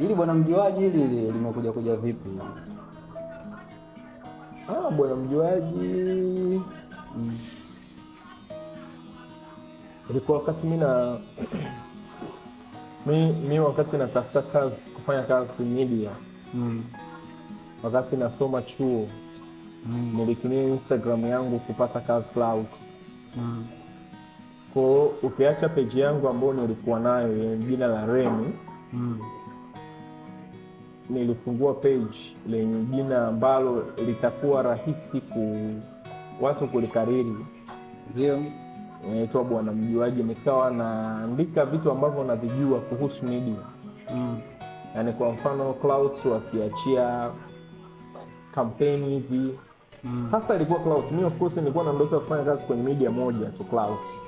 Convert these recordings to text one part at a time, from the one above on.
Ili bwana mjuaji hili limekuja kuja vipi? Bwana mjuaji ilikuwa wakati mimi wakati natafuta kazi, kufanya kazi media. Wakati nasoma chuo nilitumia Instagram yangu kupata kazi Cloud. Kwa ukiacha page yangu ambayo nilikuwa nayo yenye jina la Remy, nilifungua page lenye jina ambalo litakuwa rahisi watu kulikariri. Ndio. Inaitwa Bwana Mjuaji. Nikawa naandika vitu ambavyo navijua kuhusu media. Yaani kwa mfano Clouds wakiachia kampeni hivi. Sasa ilikuwa Clouds. Mimi of course nilikuwa na ndoto ya kufanya kazi kwenye media moja tu, Clouds.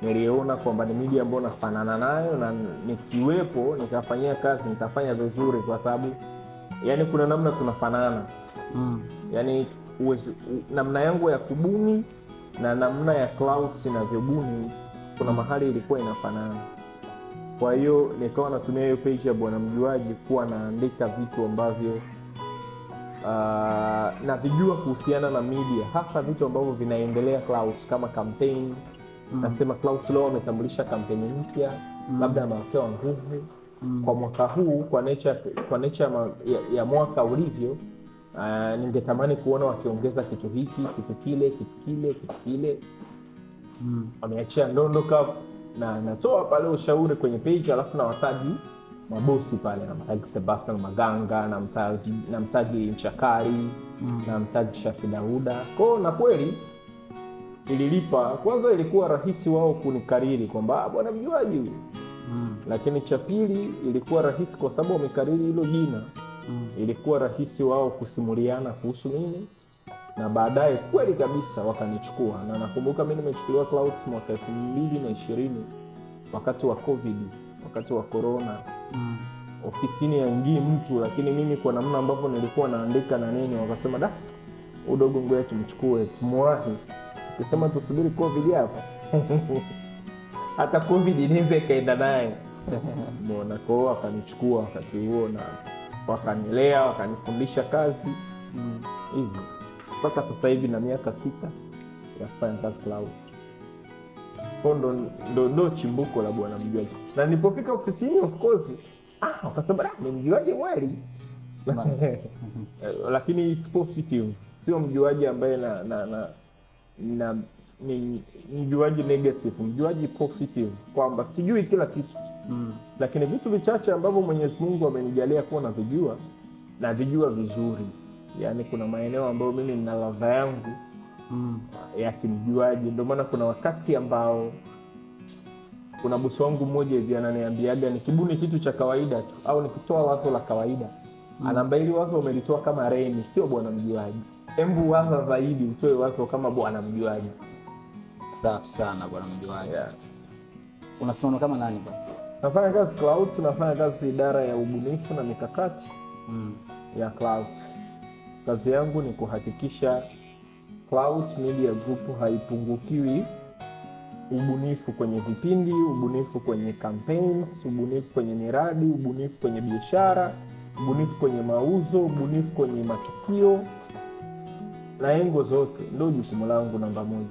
Niliona kwamba ni media ambayo nafanana nayo, na nikiwepo nikafanyia kazi nitafanya vizuri, kwa sababu yani kuna namna tunafanana. Yani namna yangu ya kubuni na namna ya Clouds inavyobuni kuna mahali ilikuwa inafanana. Kwa hiyo nikawa natumia hiyo page ya Bwana Mjuaji kuwa naandika vitu ambavyo navijua kuhusiana na media, hasa vitu ambavyo vinaendelea Clouds kama campaign. Nasema Clouds leo wametambulisha kampeni mpya, labda amewekewa nguvu kwa mwaka huu, kwa nature ya mwaka ulivyo. Ningetamani kuona wakiongeza kitu hiki, kitu kile. Wameachia Ndondo Cup, na natoa pale ushauri kwenye page, alafu na wataji mabosi pale, na mtagi Sebastian Maganga, na mtagi Nchakari, na mtagi Shafi Dauda. Na kweli ililipa. Kwanza ilikuwa rahisi wao kunikariri kwamba Bwana Mjuaji huyu. Lakini cha pili ilikuwa rahisi kwa sababu wamekariri hilo jina. Ilikuwa rahisi wao kusimuliana kuhusu mimi, na baadaye kweli kabisa wakanichukua. Na nakumbuka mimi nimechukuliwa Clouds mwaka 2020 wakati wa COVID, wakati wa corona. Ofisini haingii mtu, lakini mimi kwa namna ambavyo nilikuwa naandika na nini, wakasema udogo ngoja tumchukue, tumwahi. Ukisema tusubiri COVID hapa hata COVID inaweza ikaenda naye. Mbona kwa wakanichukua wakati huo, na wakanilea, wakanifundisha kazi hivi mpaka sasa hivi na miaka 6 ya kufanya kazi Clouds. Ndo chimbuko la Bwana Mjuaji. Na nilipofika ofisini of course wakasema ni mjuaji mweli. Lakini it's positive, sio mjuaji ambaye ni mjuaji negative, mjuaji positive, kwamba sijui kila kitu. Lakini vitu vichache ambavyo Mwenyezi Mungu amenijalia kuwa navijua, na vijua vizuri. Yani kuna maeneo ambayo mimi nina ladha yangu ya kimjuaji. Ndio maana kuna wakati ambao kuna bosi wangu mmoja hivi ananiambiaga nikibuni kitu cha kawaida tu, au nikitoa wazo la kawaida, anaambia hili wazo umelitoa kama Remy, sio Bwana Mjuaji. Embu waza zaidi, utoe wazo kama Bwana Mjuaji. Safi sana Bwana Mjuaji. Unasimama kama nani bwana? Nafanya kazi Clouds, nafanya kazi idara ya ubunifu na mikakati ya Clouds. Kazi yangu ni kuhakikisha Clouds Media Group haipungukiwi ubunifu kwenye vipindi, ubunifu kwenye campaigns, ubunifu kwenye miradi, ubunifu kwenye biashara, ubunifu kwenye mauzo, ubunifu kwenye matukio, na engo zote. Ndio jukumu langu namba 1.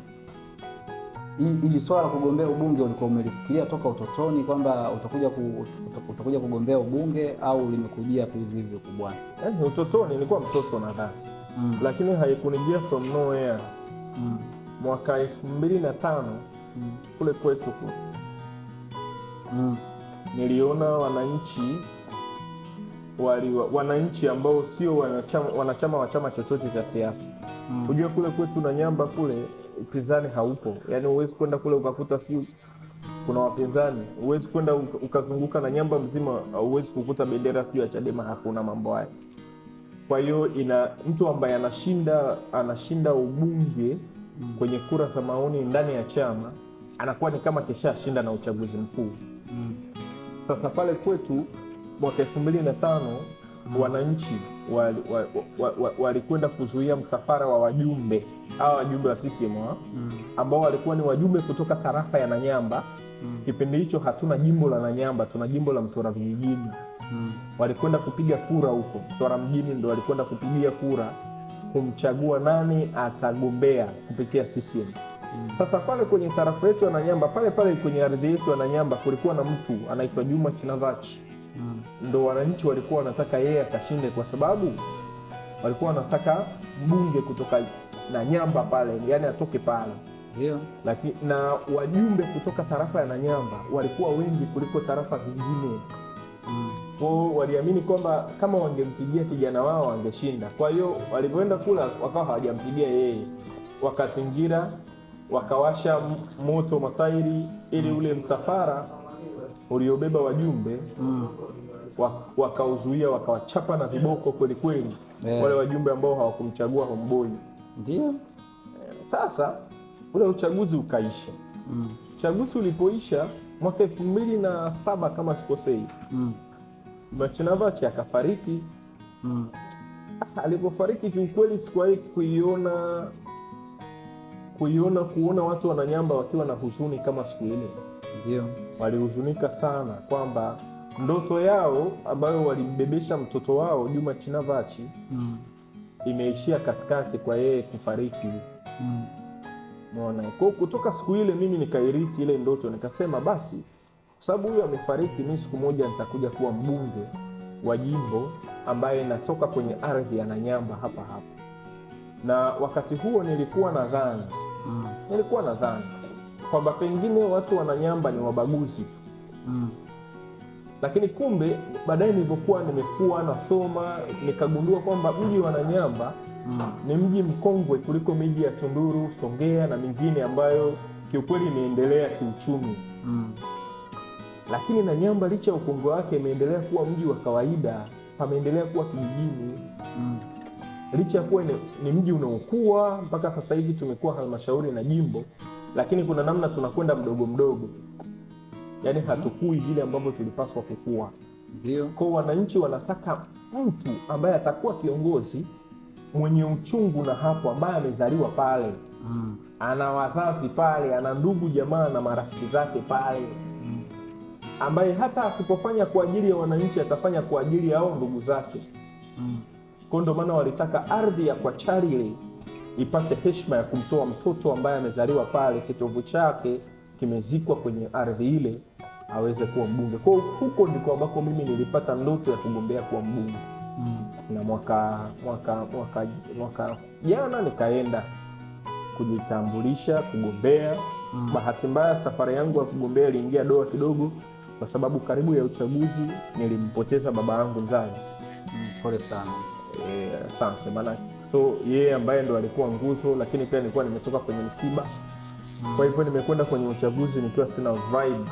Ili swala kugombea ubunge ulikuwa umelifikiria toka utotoni kwamba utakuja kugombea ubunge, au limekujia tu hivi kubwana? Utotoni nilikuwa mtoto nadhani. Lakini haikunijia from nowhere. Mwaka 2005 kule kwetu niliona wananchi ambao sio wanachama wa chama chochote cha siasa. Unajua kule kwetu na Nyamba kule upinzani haupo. Yani huwezi kwenda kule ukakuta kuna wapinzani. Huwezi kwenda ukazunguka na Nyamba mzima, huwezi kukuta bendera ya Chadema, hakuna mambo haya. Kwa hiyo mtu ambaye anashinda ubunge kwenye kura za maoni ndani ya chama, anakuwa ni kama kishashinda na uchaguzi mkuu. Sasa pale kwetu mwaka 2005 wananchi walikwenda kuzuia msafara wa wajumbe, hawa wajumbe wa CCM ambao walikuwa ni wajumbe kutoka tarafa ya Nanyamba. Kipindi hicho hatuna jimbo la Nanyamba, tuna jimbo la Mtwara Vijijini. walikwenda kupiga kura huko Mtwara mjini, ndo walikwenda kupigia kura kumchagua nani atagombea kupitia CCM. Sasa pale kwenye tarafa yetu ya Nanyamba, pale pale kwenye ardhi yetu ya Nanyamba, kulikuwa na mtu anaitwa Juma Chinavachi. Ndo wananchi walikuwa wanataka yeye akashinde, kwa sababu walikuwa wanataka mbunge kutoka Nanyamba pale, yani atoke pale. Ndio. Lakini na wajumbe kutoka tarafa ya Nanyamba walikuwa wengi kuliko tarafa zingine. Kwa hiyo waliamini kwamba kama wangempigia kijana wao wangeshinda. Kwa hiyo walivyoenda kula wakawa hawajampigia yeye, wakazingira, wakawasha moto matairi ili ule msafara uliobeba wajumbe wakauzuia, wakawachapa na viboko kweli kweli wale wajumbe ambao hawakumchagua Homeboy. Ndio. Sasa ule uchaguzi ukaisha. Uchaguzi ulipoisha mwaka 2007 kama sikosei, Chinavachi akafariki. Alipofariki kiukweli sikuwahi kuona watu wa Nanyamba wakiwa na huzuni kama siku ile. Ndio. Walihuzunika sana kwamba ndoto yao ambayo walimbebesha mtoto wao Juma Chinavachi imeishia katikati kwa yeye kufariki. Unaona, kwa kutoka siku ile mimi nikairithi ile ndoto, nikasema basi kwa sababu huyu amefariki, mimi siku moja nitakuja kuwa mbunge wa jimbo ambaye natoka kwenye ardhi ya Nanyamba hapa hapa. Na wakati huo nilikuwa nadhani kwamba pengine watu wa Nanyamba ni wabaguzi. Lakini kumbe baadaye nilipokuwa nimekuwa nasoma nikagundua kwamba mji wa Nanyamba ni mji mkongwe kuliko miji ya Tunduru, Songea na mingine ambayo kiukweli imeendelea kiuchumi. Lakini Nanyamba licha ya ukongwe wake imeendelea kuwa mji wa kawaida, pameendelea kuwa kijijini. Licha ya kuwa ni mji unaokua mpaka sasa hivi tumekuwa halmashauri na jimbo, lakini kuna namna tunakwenda mdogo mdogo. Yaani hatukui vile ambavyo tulipaswa kukua. Ndio. Kwa wananchi wanataka mtu ambaye atakuwa kiongozi mwenye uchungu na hapo, ambaye amezaliwa pale. Ana wazazi pale, ana ndugu jamaa na marafiki zake pale. Ambaye hata asipofanya kwa ajili ya wananchi atafanya kwa ajili ya hao ndugu zake. Kwa ndo maana walitaka ardhi ya kwa Charile ipate heshima ya kumtoa mtoto ambaye amezaliwa pale, kitovu chake kimezikwa kwenye ardhi ile, aweze kuwa mbunge. Kwa huko ndiko ambako mimi nilipata ndoto ya kugombea kuwa mbunge. Na mwaka jana nikaenda kujitambulisha kugombea. Bahati mbaya safari yangu ya kugombea iliingia doa kidogo, kwa sababu karibu ya uchaguzi nilimpoteza baba yangu mzazi. Pole sana. Asante. Maana so yeye ambaye ndo alikuwa nguzo, lakini pia nilikuwa nimetoka kwenye msiba. Kwa hivyo nimekwenda kwenye uchaguzi nikiwa sina vibe,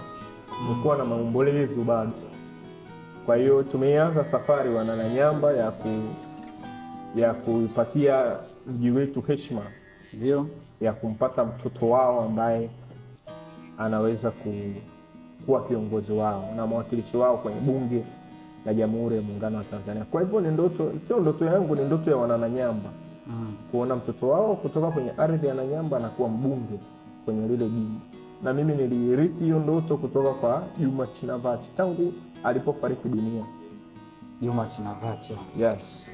nilikuwa na maombolezo bado. Kwa hiyo tumeanza safari wana Nanyamba ya kuipatia mji wetu heshima. Ndio. Ya kumpata mtoto wao ambaye anaweza kuwa kiongozi wao na mwakilishi wao kwenye bunge la Jamhuri ya Muungano wa Tanzania. Kwa hivyo ni ndoto, sio ndoto yangu, ni ndoto ya wana Nanyamba. Kuona mtoto wao kutoka kwenye ardhi ya Nanyamba na kuwa mbunge kwenye lile jimbo. Na mimi nilirithi hiyo ndoto kutoka kwa Juma Chinavachi tangu alipofariki dunia. Juma Chinavachi. Yes.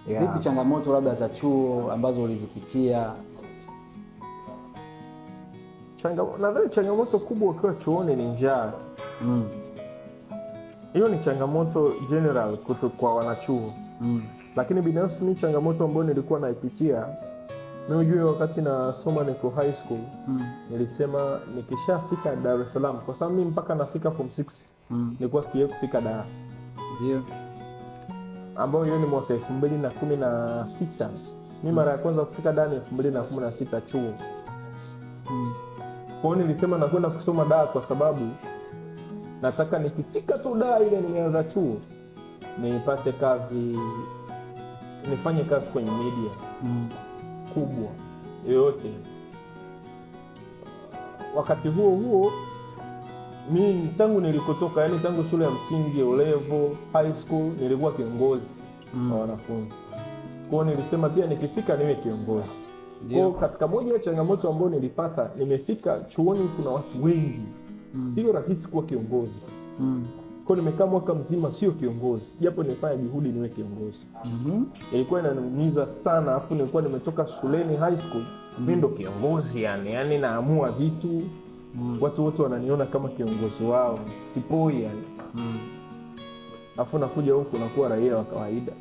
Vipi changamoto labda za chuo ambazo ulizipitia? Nadhani changamoto kubwa ukiwa chuoni ni njaa. Hiyo ni changamoto general kwa wanachuo. Lakini binafsi mimi changamoto ambayo nilikuwa naipitia, mimi ujue wakati nasoma niko high school, nilisema nikishafika Dar es Salaam, kwa sababu mimi mpaka nafika form 6 nilikuwa sijawahi kufika Dar. Ndio. Ambayo hiyo ni mwaka 2016. Mimi mara ya kwanza kufika Dar ni 2016 chuo. Kwa hiyo nilisema nakwenda kusoma Dar kwa sababu nataka nikifika tu Dar ile nimeanza chuo nipate kazi, nifanye kazi kwenye media kubwa yoyote. Wakati huo mimi tangu nilikotoka, yani tangu shule ya msingi, O-level, high school, nilikuwa kiongozi wa wanafunzi. Kwa hiyo nilisema pia nikifika niwe kiongozi. Kwa katika moja ya changamoto ambayo nilipata, nimefika chuoni kuna watu wengi. Sio rahisi kuwa kiongozi. Kwa nimekaa mwaka mzima sio kiongozi, japo nilifanya juhudi niwe kiongozi. Ilikuwa inaniumiza sana, afu nilikuwa nimetoka shuleni high school, mimi ndo kiongozi yani naamua vitu. Watu wote wananiona kama kiongozi wao, sipoi yani. Afu nakuja huku nakuwa raia wa kawaida.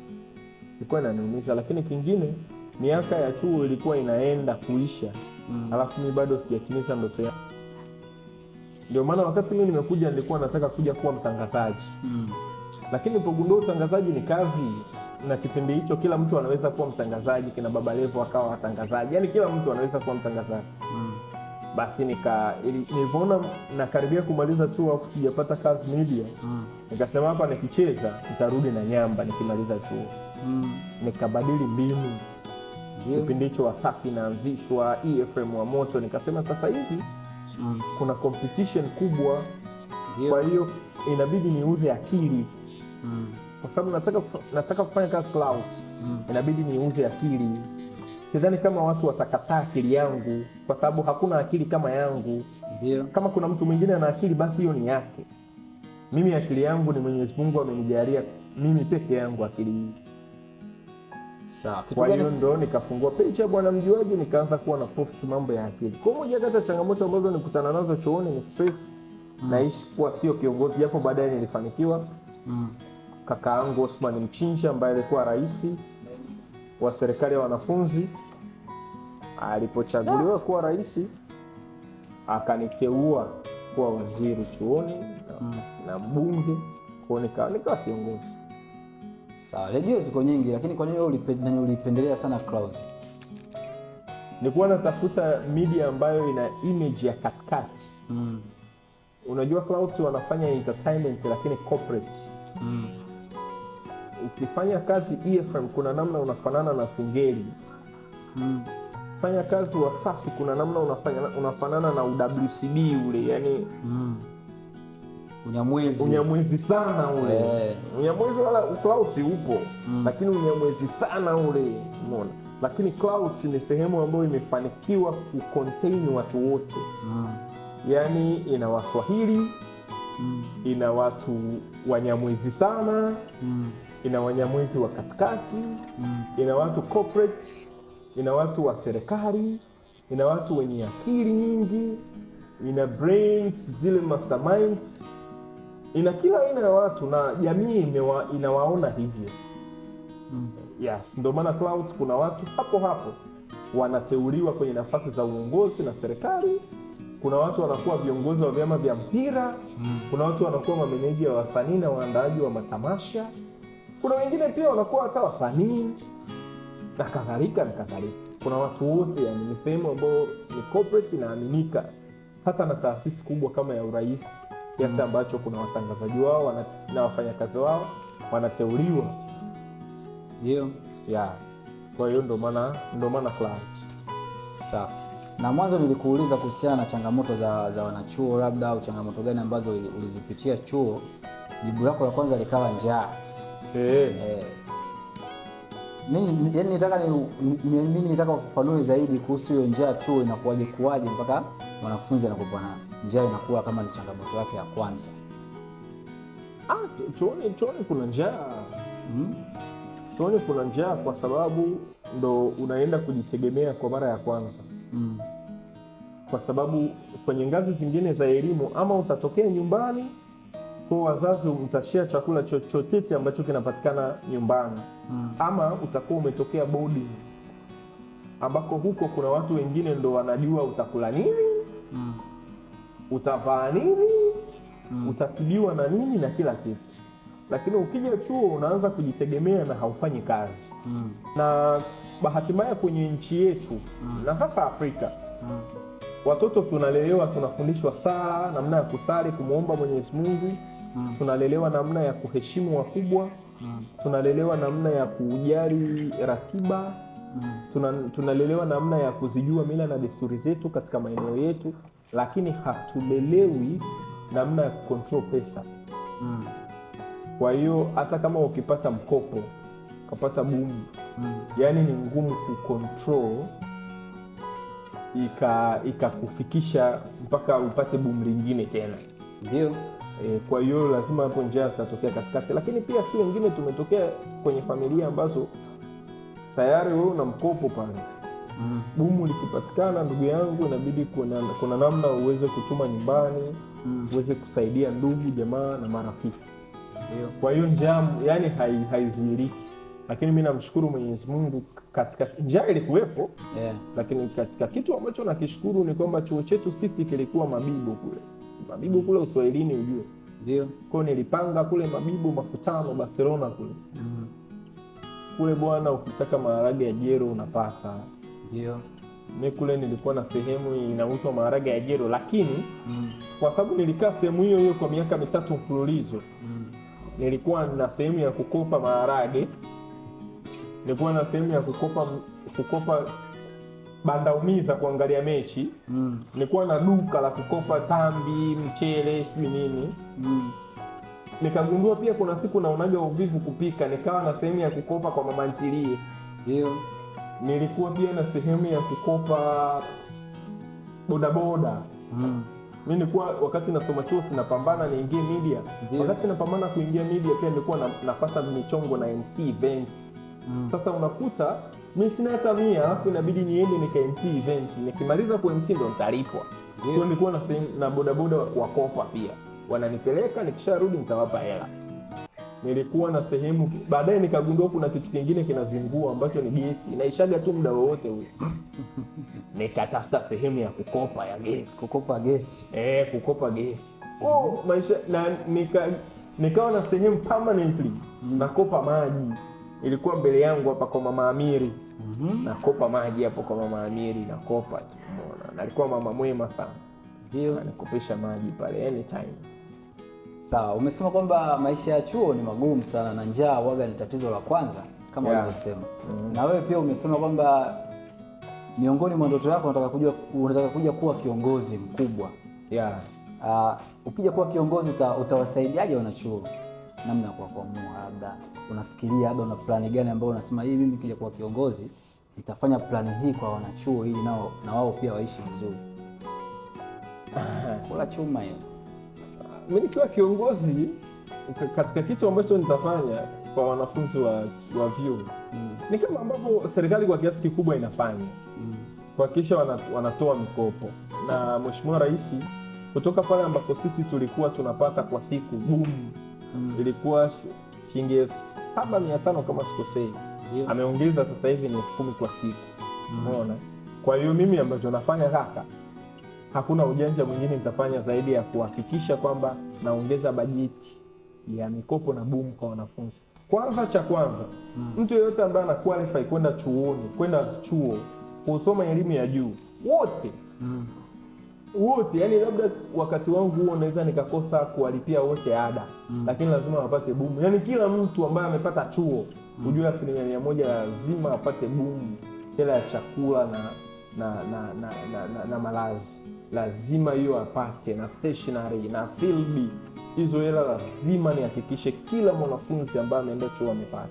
Ilikuwa inaniumiza, lakini kingine miaka ya chuo ilikuwa inaenda kuisha. Alafu mimi bado sijatimiza ndoto yangu. Ndio maana wakati mimi nimekuja nilikuwa nataka kuja kuwa mtangazaji. Lakini nilipogundua utangazaji ni kazi, na kipindi hicho kila mtu anaweza kuwa mtangazaji, kina Baba Levo akawa watangazaji. Yaani kila mtu anaweza kuwa mtangazaji. Basi nilipoona nakaribia kumaliza chuo au sijapata kazi media, nikasema hapa nikicheza nitarudi na nyamba nikimaliza chuo. Nikabadili mbinu. Kipindi hicho Wasafi inaanzishwa, EFM wa moto, nikasema sasa hivi kuna competition kubwa. Kwa hiyo inabidi niuze akili. Kwa sababu nataka kufanya kazi Clouds. Inabidi niuze akili. Sidhani kama watu watakataa akili yangu, kwa sababu hakuna akili kama yangu. Kama kuna mtu mwingine ana akili, basi hiyo ni yake. Mimi akili yangu ni Mwenyezi Mungu amenijalia mimi peke yangu akili hii. Sawa. Kwa hiyo ndo nikafungua page ya Bwana Mjuaji, nikaanza kuwa na post mambo ya akili. Kwa moja kati ya changamoto ambazo nikutana nazo chuoni ni stress. Naishi kuwa sio kiongozi, japo baadaye nilifanikiwa. Kakaangu Osman Mchinja ambaye alikuwa rais wa serikali ya wanafunzi, alipochaguliwa kuwa rais akaniteua kuwa waziri chuoni na mbunge, kwa nikawa kiongozi. Sawa, redio ziko nyingi, lakini kwa nini wewe ulipendelea sana Clouds? Nilikuwa natafuta media ambayo ina image ya katikati. Unajua Clouds wanafanya entertainment lakini corporate. Ukifanya kazi EFM kuna namna unafanana na Singeli. Fanya kazi Wasafi kuna namna unafanana na UWCB ule, yani unyamwezi sana ule. Unyamwezi wala Clouds upo, lakini unyamwezi sana ule, umeona. Lakini Clouds ni sehemu ambayo imefanikiwa kucontain watu wote. Yani ina Waswahili, ina watu wanyamwezi sana, ina wanyamwezi wa katikati, ina watu corporate, ina watu wa serikali, ina watu wenye akili nyingi, ina brains, zile masterminds, ina kila aina ya watu, na jamii inawaona hivyo. Yes, ndio maana Clouds kuna watu hapo wanateuliwa kwenye nafasi za uongozi na serikali. Kuna watu wanakuwa viongozi wa vyama vya mpira. Kuna watu wanakuwa mameneja wa wasanii na waandaaji wa matamasha. Kuna wengine pia wanakuwa hata wasanii na kadhalika. Kuna watu wote, yani ni sehemu ambayo ni corporate inaaminika hata na taasisi kubwa kama ya urais, kiasi ambacho kuna watangazaji wao na wafanyakazi wao wanateuliwa. Kwa hiyo ndo maana Clouds. Safi. Na mwanzo nilikuuliza kuhusiana na changamoto za wanachuo, labda au changamoto gani ambazo ulizipitia chuo. Jibu lako la kwanza likawa njaa. Mimi nitaka ufafanue zaidi kuhusu hiyo njaa chuo inakuwaje mpaka mwanafunzi anakuwa na njaa inakuwa kama ni changamoto yake ya kwanza. Chuoni kuna njaa. Chuoni kuna njaa kwa sababu ndo unaenda kujitegemea kwa mara ya kwanza. Kwa sababu kwenye ngazi zingine za elimu ama utatokea nyumbani kwa wazazi mtashare chakula chochote ambacho kinapatikana nyumbani, ama utakuwa umetokea boarding ambako huko kuna watu wengine ndo wanajua utakula nini, utavaa nini, utatibiwa na nini na kila kitu. Lakini ukija chuo unaanza kujitegemea na haufanyi kazi. Na bahati mbaya kwenye nchi yetu na hasa Afrika, watoto tunalelewa, tunafundishwa sala, namna ya kusali, kumuomba Mwenyezi Mungu. Tunalelewa namna ya kuheshimu wakubwa. Tunalelewa namna ya kujali ratiba. Tunalelewa namna ya kuzijua mila na desturi zetu katika maeneo yetu, lakini hatulelewi namna ya kucontrol pesa. Kwa hiyo hata kama ukipata mkopo, ukapata boom, yani ni ngumu kucontrol ikakufikisha mpaka upate boom lingine tena. Kwa hiyo lazima hapo njia zitatokea katikati, lakini pia si wengine tumetokea kwenye familia ambazo tayari wewe una mkopo pale. Bumu likipatikana, ndugu yangu, inabidi kuna namna uweze kutuma nyumbani, uweze kusaidia ndugu jamaa na marafiki. Kwa hiyo njaa yani haizuiliki, lakini mimi namshukuru Mwenyezi Mungu, katika njaa ilikuwepo, lakini katika kitu ambacho nakishukuru ni kwamba chuo chetu sisi kilikuwa Mabibo kule Uswahilini, ujue. Ndio. Kwa nilipanga kule Mabibo makutano Barcelona kule. Kule bwana, ukitaka maharage ya jero unapata. Ndio. Mimi kule nilikuwa na sehemu inauzwa maharage ya jero, lakini kwa sababu nilikaa sehemu hiyo kwa miaka 3 mfululizo, nilikuwa na sehemu ya kukopa maharage, nilikuwa na sehemu ya kukopa bandaumiza kuangalia mechi, nilikuwa na duka la kukopa tambi, mchele, sijui nini. Nikagundua pia kuna siku naonaga uvivu kupika, nikawa na sehemu ya kukopa kwa mama ntilie. Ndio. Nilikuwa pia na sehemu ya kukopa bodaboda. Mimi nilikuwa wakati nasoma chuo sinapambana niingie media. Wakati napambana kuingia media pia nilikuwa napata michongo na MC event. Sasa unakuta mimi sina hata 100, alafu inabidi niende nika MC event. Nikimaliza ku MC ndo nitalipwa. Kwa hiyo nilikuwa na bodaboda wa kuwakopa pia. Wananipeleka, nikisharudi nitawapa hela. Nilikuwa na sehemu, baadaye nikagundua kuna kitu kingine kinazingua ambacho ni gesi. Inaishaga tu muda wowote huo. Nikatafuta sehemu ya kukopa ya gesi. Kukopa gesi. Kukopa gesi. Maisha na nikawa na sehemu permanently nakopa maji. Ilikuwa mbele yangu hapa kwa Mama Amiri. Nakopa maji hapo kwa Mama Amiri, nakopa tu. Umeona? Alikuwa mama mwema sana. Ndio. Anakopesha maji pale anytime. Sawa, umesema kwamba maisha ya chuo ni magumu sana na njaa waga ni tatizo la kwanza kama ulivyosema. Na wewe pia umesema kwamba miongoni mwa ndoto yako unataka kuja kuwa kiongozi mkubwa. Ukija kuwa kiongozi utawasaidiaje wanachuo? Namna kwa kuamua, labda unafikiria, labda una plani gani ambayo unasema hii mimi nikija kuwa kiongozi nitafanya plani hii kwa wanachuo ili na wao pia waishi vizuri. Kula chuma hiyo. Mimi nikiwa kiongozi, katika kitu ambacho nitafanya kwa wanafunzi wa vyuo ni kama ambavyo serikali kwa kiasi kikubwa inafanya, kuhakikisha wanatoa mikopo. Na Mheshimiwa Rais, kutoka pale ambako sisi tulikuwa tunapata kwa siku boom, ilikuwa shilingi 7,500 kama sikosei, ameongeza sasa hivi ni 10,000 kwa siku. Umeona? Kwa hiyo mimi ambacho nafanya kaka, hakuna ujanja mwingine nitafanya zaidi ya kuhakikisha kwamba naongeza bajeti ya mikopo na boom kwa wanafunzi. Cha kwanza, mtu yeyote ambaye ana qualify kwenda chuo kusoma elimu ya juu, wote, yani labda wakati wangu huo naweza nikakosa kuwalipia wote ada, lakini lazima wapate boom. Yani kila mtu ambaye amepata chuo, ujue 100% lazima apate boom, hela ya chakula na malazi. Lazima hiyo apate, na stationery na field. Hizo hela lazima nihakikishe kila mwanafunzi ambaye ameenda chuo amepata.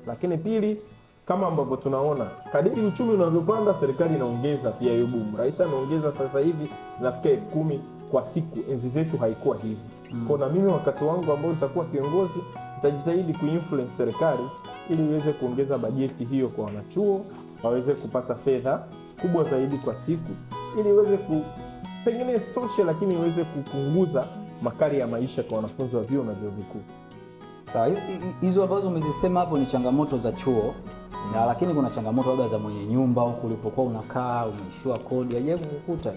Lakini pili, kama ambavyo tunaona kadiri uchumi unavyopanda, serikali inaongeza pia hiyo boom. Rais ameongeza sasa hivi inafika 10,000 kwa siku. Enzi zetu haikuwa hivi. Kwa na mimi wakati wangu ambao nitakuwa kiongozi, nitajitahidi kuinfluence serikali ili iweze kuongeza bajeti hiyo kwa wanachuo, waweze kupata fedha kubwa zaidi kwa siku, ili iweze pengine stoshe, lakini iweze kupunguza makali ya maisha kwa wanafunzi wa vyuo na vyuo vikuu. Sawa, hizo ambazo umezisema hapo ni changamoto za chuo, na lakini kuna changamoto labda za mwenye nyumba huko ulipokuwa unakaa, umeishiwa kodi, hajaje kukukuta?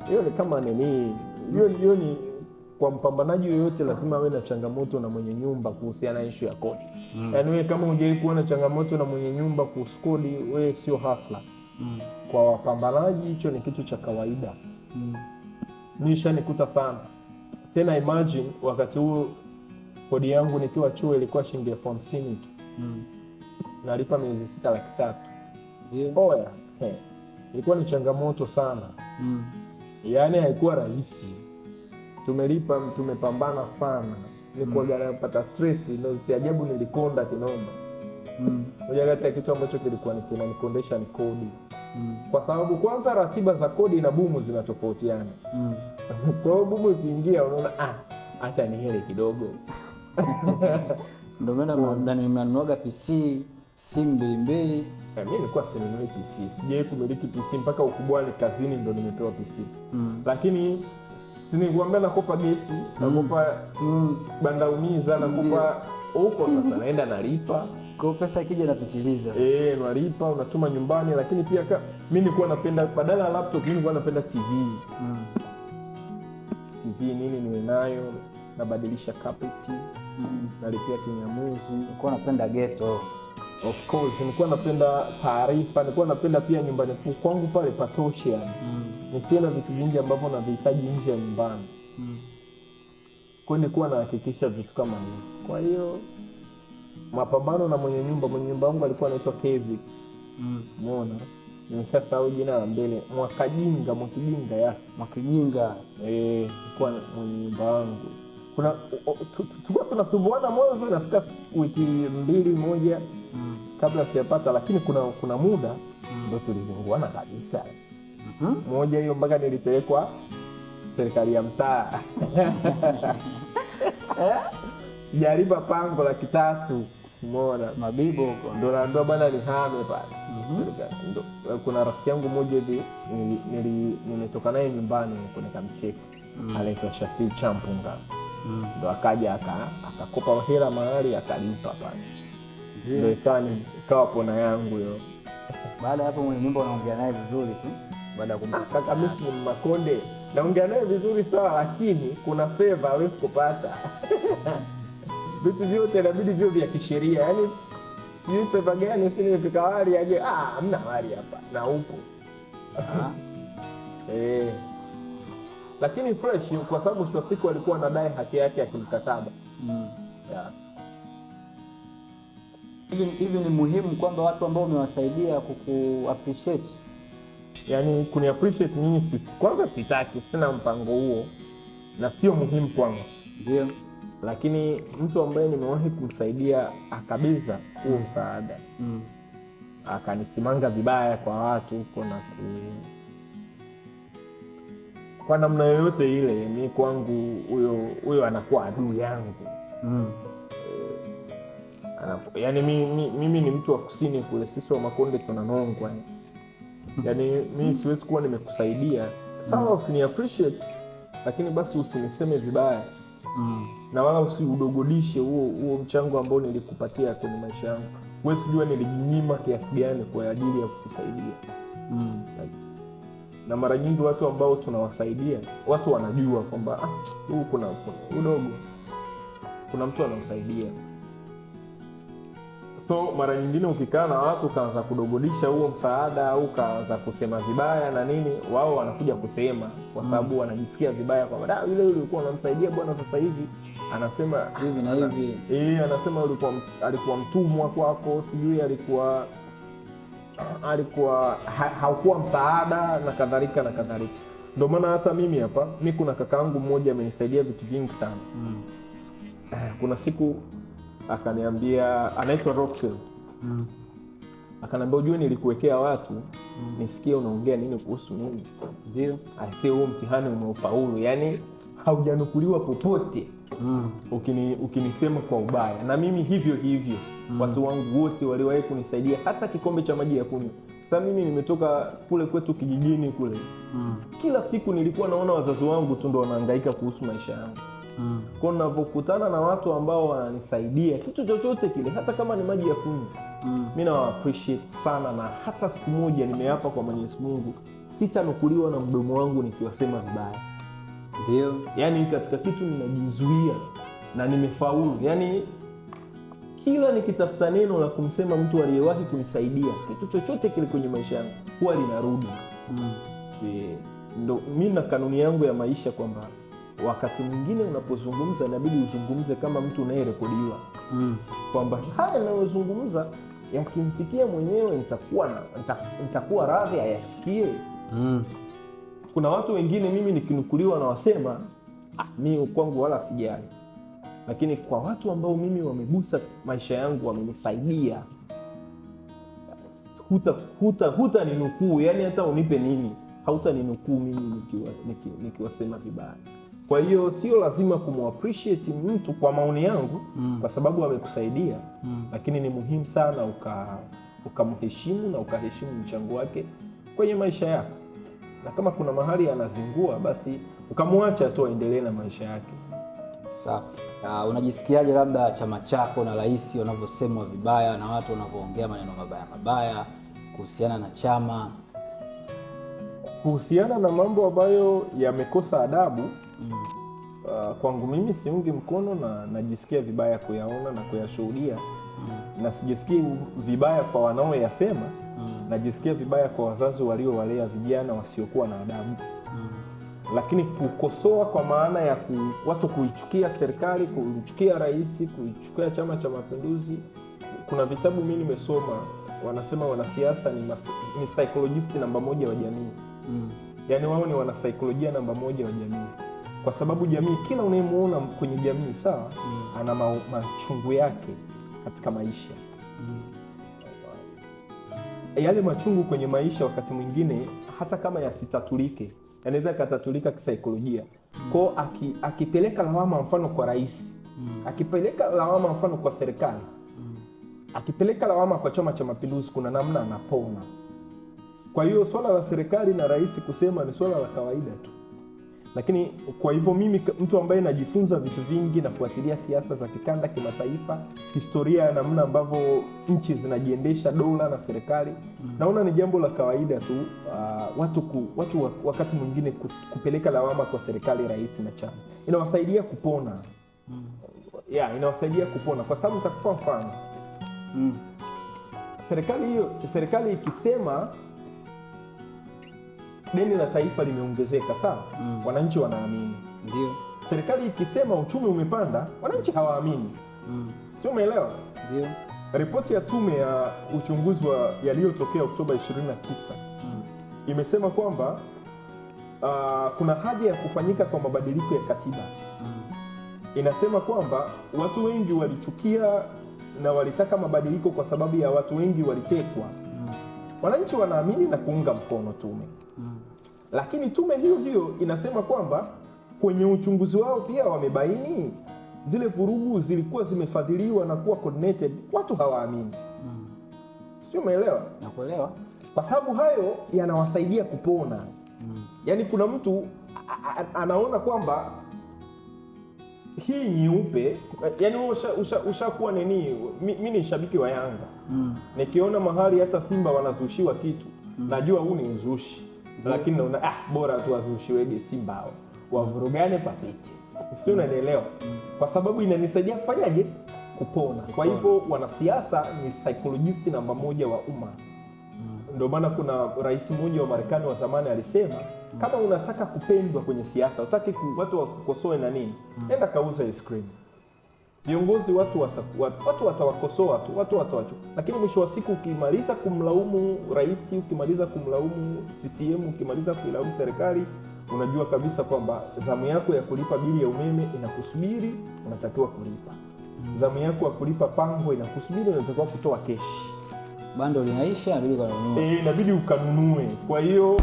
Hiyo ni kama nini? Hiyo ni kwa mpambanaji yoyote lazima awe na changamoto na mwenye nyumba kuhusiana na issue ya kodi. Yaani wewe kama hujawahi kuwa na changamoto na mwenye nyumba kuhusu kodi, wewe sio hustler. Kwa wapambanaji hicho ni kitu cha kawaida. Nishanikuta sana. Tena imagine wakati huo kodi yangu nikiwa chuo ilikuwa shilingi 50,000 tu. Nalipa miezi 6,300,000. Ilikuwa ni changamoto sana. Yaani haikuwa rahisi. Tumepambana sana. Nilikuwa napata stress, ndio si ajabu nilikonda kinoma. Moja kati ya kitu ambacho kilikuwa kinanikondesha ni kodi. Kwa sababu kwanza ratiba za kodi na boom zinatofautiana. Kwa hiyo bubu ukiingia unaona acha ni hele kidogo. Ndio maana mnanunuaga PC simu 2. Mimi nilikuwa sinunui PC. Sijawahi kumiliki PC mpaka ukubwani kazini ndo nimepewa PC. Lakini sinikuambia nakopa gesi, nakopa bandaumiza, nakopa huko sasa naenda nalipa. Kwa pesa ikija napitiliza sasa. Unalipa, unatuma nyumbani, lakini pia mimi nilikuwa napenda badala ya laptop mimi nilikuwa napenda TV. TV nini niwe nayo, nabadilisha carpet, nalipia kinyamuzi. Nilikuwa napenda ghetto. Of course, nilikuwa napenda taarifa, nilikuwa napenda pia nyumbani kwangu pale patoshe yani. Nikiwa na vitu vingi ambavyo navihitaji nje ya nyumbani. Kwa hiyo nilikuwa nahakikisha vitu kama hivyo. Kwa hiyo mapambano na mwenye nyumba wangu alikuwa anaitwa Kevin. Umeona? Nimeshasahau jina la mbele. Mwakijinga alikuwa mwenye nyumba wangu. Tulikuwa tunasumbuana mwanzo inafika wiki 2 kabla sijapata, lakini kuna muda ndio tulizunguana kabisa. Moja hiyo mpaka nilipelekwa serikali ya mtaa. Jariba pango la 3. Umeona? Mabibo huko. Ndio naambiwa bwana nihame pale. Kuna rafiki yangu mmoja hivi nimetoka naye nyumbani huko nikamcheki. Anaitwa Shafii Champunga. Ndio akaja akakopa hela mahali akalipa pale. Ndio ikawa pona yangu hiyo. Baada hapo mwenye nyumba unaongea naye vizuri tu. Baada kaka mimi ni Makonde. Naongea naye vizuri sawa, lakini kuna favor hawezi kupata. Vitu vyote inabidi vio vya kisheria. Yaani sijui favor gani usinifika wali aje hamna wali hapa na upo. Lakini fresh kwa sababu sio siku alikuwa anadai haki yake ya kimkataba. Hivi ni muhimu kwamba watu ambao umewasaidia kuku-appreciate. Yaani kuni-appreciate mimi kwanza sitaki, sina mpango huo na sio muhimu kwangu. Ndio. Lakini mtu ambaye nimewahi kumsaidia akabeza huo msaada. Akanisimanga vibaya kwa watu huko na kwa namna yoyote ile, mimi kwangu huyo anakuwa adui yangu. Yaani mimi ni mtu wa kusini kule, sisi wa Makonde tunanongwa. Yaani mimi siwezi kuwa nimekusaidia. Sawa usini appreciate, lakini basi usiniseme vibaya. Na wala usiudogodishe huo mchango ambao nilikupatia kwenye maisha yangu. Wewe sijua nilijinyima kiasi gani kwa ajili ya kukusaidia. Na mara nyingi watu ambao tunawasaidia, watu wanajua kwamba huu kuna udogo. Kuna mtu anamsaidia. So mara nyingine ukikaa na watu kaanza kudogodisha huo msaada au kaanza kusema vibaya na nini, wao wanakuja kusema kwa sababu wanajisikia vibaya kwamba yule ulikuwa unamsaidia bwana sasa hivi anasema hivi na hivi. Anasema alikuwa mtumwa kwako, sijui alikuwa haukuwa msaada na kadhalika na kadhalika. Ndio maana hata mimi hapa, mimi kuna kakaangu mmoja amenisaidia vitu vingi sana. Kuna siku akaniambia, anaitwa Rockfield. Akaniambia ujue nilikuwekea watu nisikie unaongea nini kuhusu mimi. Ndio. Aisee huo mtihani umeufaulu. Yaani haujanukuliwa popote. Ukinisema kwa ubaya. Na mimi hivyo. Watu wangu wote waliwahi kunisaidia hata kikombe cha maji ya kunywa. Sasa mimi nimetoka kule kwetu kijijini kule. Kila siku nilikuwa naona wazazi wangu tu ndo wanahangaika kuhusu maisha yangu. Kwa ninapokutana na watu ambao wananisaidia kitu chochote kile, hata kama ni maji ya kunywa, mimi na appreciate sana, na hata siku moja nimeapa kwa Mwenyezi Mungu sitanukuliwa na mdomo wangu nikiwasema vibaya. Ndio. Yaani katika kitu ninajizuia na nimefaulu. Yaani kila nikitafuta neno la kumsema mtu aliyewahi kunisaidia kitu chochote kile kwenye maisha yangu huwa linarudi. Ndio mimi na kanuni yangu ya maisha kwamba wakati mwingine unapozungumza inabidi uzungumze kama mtu unayerekodiwa. Kwamba haya ninayozungumza yakimfikia mwenyewe nitakuwa radhi ayasikie. Kuna watu wengine mimi nikinukuliwa na wasema mimi kwangu wala sijali. Lakini kwa watu ambao mimi wamegusa maisha yangu, wamenisaidia, huta ninukuu, yani hata unipe nini hautaninukuu mimi nikiwasema vibaya. Kwa hiyo sio lazima kumappreciate mtu kwa maoni yangu kwa sababu amekusaidia, lakini ni muhimu sana ukamheshimu na ukaheshimu mchango wake kwenye maisha yako, na kama kuna mahali anazingua basi ukamwacha tu aendelee na maisha yake. Safi. Unajisikiaje labda chama chako na rais wanavyosemwa vibaya na watu wanavyoongea maneno mabaya kuhusiana na chama? Kuhusiana na mambo ambayo yamekosa adabu, kwangu mimi siungi mkono na najisikia vibaya kuyaona na kuyashuhudia. Na sijisikii vibaya kwa wanaoyasema, najisikia vibaya kwa wazazi waliowalea vijana wasiokuwa na adabu. Lakini kukosoa kwa maana ya watu kuichukia serikali, kuichukia rais, kuichukia Chama cha Mapinduzi, kuna vitabu mimi nimesoma, wanasema wanasiasa ni psychologist namba 1 wa jamii. Yaani wao ni wanasaikolojia namba 1 wa jamii. Kwa sababu jamii, kila unayemuona kwenye jamii sawa, ana machungu yake katika maisha. Yale machungu kwenye maisha wakati mwingine hata kama yasitatulike, yanaweza katatulika kisaikolojia. Kwa akipeleka lawama mfano kwa rais, akipeleka lawama mfano kwa serikali, akipeleka lawama kwa Chama cha Mapinduzi, kuna namna anapona. Kwa hiyo swala la serikali na rais kusema ni swala la kawaida tu. Lakini kwa hivyo mimi, mtu ambaye najifunza vitu vingi, nafuatilia siasa za kikanda, kimataifa, historia ya namna ambavyo nchi zinajiendesha, dola na serikali, naona ni jambo la kawaida tu watu wakati mwingine kupeleka lawama kwa serikali, rais na chama. Inawasaidia kupona. Inawasaidia kupona kwa sababu nitakupa mfano. Serikali ikisema deni la taifa limeongezeka, sawa, wananchi wanaamini. Ndio. Serikali ikisema uchumi umepanda, wananchi hawaamini. Sio, umeelewa? Ndio. Ripoti ya tume ya uchunguzi wa yaliyotokea Oktoba 29 imesema kwamba kuna haja ya kufanyika kwa mabadiliko ya katiba. Inasema kwamba watu wengi walichukia na walitaka mabadiliko kwa sababu ya watu wengi walitekwa. Wananchi wanaamini na kuunga mkono tume. Lakini tume hiyo inasema kwamba kwenye uchunguzi wao pia wamebaini zile vurugu zilikuwa zimefadhiliwa na kuwa coordinated. Watu hawaamini. Sio, umeelewa? Nakuelewa. Kwa sababu hayo yanawasaidia kupona. Yaani kuna mtu anaona kwamba hii nyeupe, yaani ushakuwa nini, mimi ni shabiki wa Yanga. Nikiona mahali hata Simba wanazushiwa kitu, najua huu ni uzushi. Lakini naona bora tu wazushiwege Simba hao, wavurugane papite. Sio, unanielewa? Kwa sababu inanisaidia kufanyaje? Kupona. Kwa hivyo wanasiasa ni psychologist namba 1 wa umma. Ndio maana kuna rais mmoja wa Marekani wa zamani alisema, kama unataka kupendwa kwenye siasa, utaki watu wakukosoe na nini, enda kauza ice cream. Viongozi watu watawakosoa tu, watu watawacho. Lakini mwisho wa siku ukimaliza kumlaumu rais, ukimaliza kumlaumu CCM, ukimaliza kuilaumu serikali, unajua kabisa kwamba zamu yako ya kulipa bili ya umeme inakusubiri, unatakiwa kulipa. Zamu yako ya kulipa pango inakusubiri, unatakiwa kutoa keshi. Bando linaisha, inabidi ukanunue. Inabidi ukanunue. Kwa hiyo